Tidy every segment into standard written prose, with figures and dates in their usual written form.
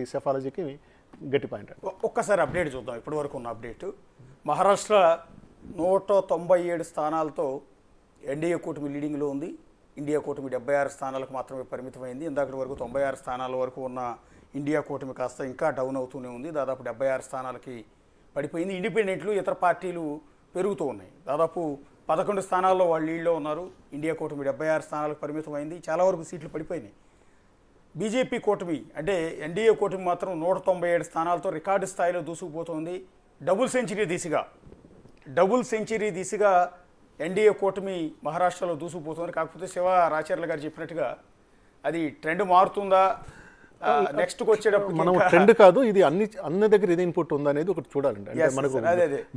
ఈ సెఫాలజీకి గట్టి పాయింట్. ఒక్కసారి అప్డేట్ చూద్దాం. ఇప్పటి వరకు ఉన్న అప్డేట్, మహారాష్ట్ర 197 స్థానాలతో ఎన్డీఏ కూటమి లీడింగ్లో ఉంది. ఇండియా కూటమి 76 స్థానాలకు మాత్రమే పరిమితమైంది. ఇందాకటి వరకు 96 స్థానాల వరకు ఉన్న ఇండియా కూటమి కాస్త ఇంకా డౌన్ అవుతూనే ఉంది. దాదాపు 76 స్థానాలకి పడిపోయింది. ఇండిపెండెంట్లు ఇతర పార్టీలు పెరుగుతూ ఉన్నాయి. దాదాపు 11 స్థానాల్లో వాళ్ళు లీడ్లో ఉన్నారు. ఇండియా కూటమి 76 స్థానాలకు పరిమితమైంది. చాలా వరకు సీట్లు పడిపోయినాయి. బీజేపీ కూటమి అంటే ఎన్డీఏ కూటమి మాత్రం 197 స్థానాలతో రికార్డు స్థాయిలో దూసుకుపోతోంది. డబుల్ సెంచరీ దిశగా ఎన్డీఏ కూటమి మహారాష్ట్రలో దూసుకుపోతుంది. కాకపోతే శివ రాచర్ల గారు చెప్పినట్టుగా అది ట్రెండ్ మారుతుందా, నెక్స్ట్కి వచ్చేటప్పుడు మనం ట్రెండ్ కాదు, ఇది అన్ని దగ్గర ఇది ఇన్పుట్ ఉంది అనేది ఒకటి చూడాలండి. అంటే మనకు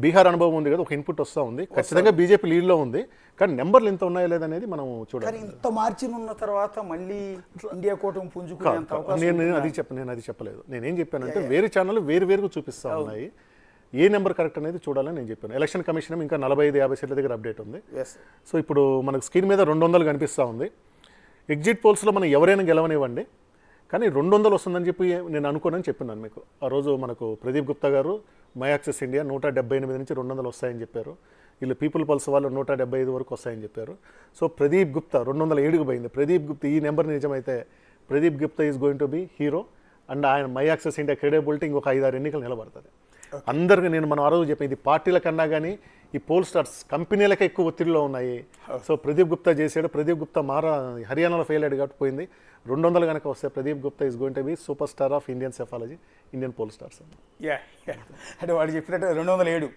బీహార్ అనుభవం ఉంది కదా, ఒక ఇన్పుట్ వస్తూ ఉంది. ఖచ్చితంగా బీజేపీ లీడ్లో ఉంది, కానీ నెంబర్లు ఎంత ఉన్నాయో లేదనేది మనం చూడాలి. ఇంత మార్జిన్ ఉన్న తర్వాత మళ్ళీ ఇండియా కూటమి పుంజుకునేంత అవకాశం నేను అది చెప్పలేదు. నేనేం చెప్పానంటే వేరే ఛానల్ వేరుగా చూపిస్తూ ఉన్నాయి. ఏ నెంబర్ కరెక్ట్ అనేది చూడాలని నేను చెప్పాను. ఎలక్షన్ కమిషన్ ఇంకా 45-50 సీట్ల దగ్గర అప్డేట్ ఉంది. సో ఇప్పుడు మనకు స్క్రీన్ మీద 200 కనిపిస్తూ ఉంది. ఎగ్జిట్ పోల్స్లో మనం ఎవరైనా గెలవనివ్వండి, కానీ 200 వస్తుందని చెప్పి నేను అనుకోనని చెప్పినాను మీకు. ఆ రోజు మనకు ప్రదీప్ గుప్తా గారు మై యాక్సెస్ ఇండియా 178 నుంచి 200 వస్తాయని చెప్పారు. వీళ్ళు పీపుల్ పల్స్ వాళ్ళు 175 వరకు వస్తాయని చెప్పారు. సో ప్రదీప్ గుప్తా 207కు పోయింది. ప్రదీప్ గుప్తా ఈ నెంబర్ నిజమైతే Pradeep Gupta is going to be hero. And ఆయన మై యాక్సెస్ ఇండియా క్రెడిబిలిటీ ఇంకొక 5-6 ఎన్నికలు నిలబడుతుంది. అందరికీ నేను మనం ఆ రోజు చెప్పాను, ఇది పార్టీల కన్నా కానీ ఈ పోల్ స్టార్స్ కంపెనీలకే ఎక్కువ ఒత్తిడిలో ఉన్నాయి. సో ప్రదీప్ గుప్తా చేశాడు. ప్రదీప్ గుప్తా హర్యానాలో ఫెయిల్ అయ్యాడు కాబట్టి పోయింది. 200 కనుక వస్తే Pradeep Gupta is going to be super star of Indian psephology, Indian poll stars. అంటే వాడు చెప్పినట్టు 207